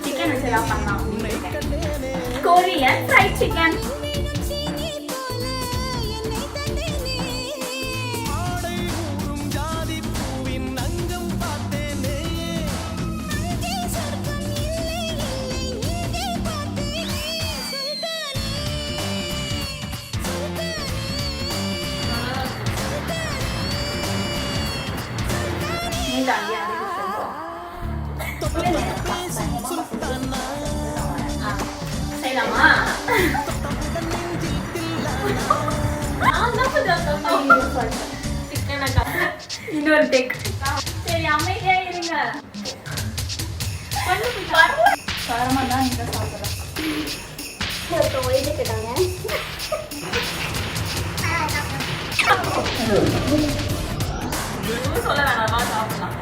Chicken வச்சு ஏதாவது பண்ணலாம். Korean fried chicken. செய்யலாமா? இன்னொரு டேக். சரி அமைதியா இருங்க. காரமா தான் இங்க சாப்பிடுறேன். சொல்ல வேணாமா? சாப்பிடலாம்.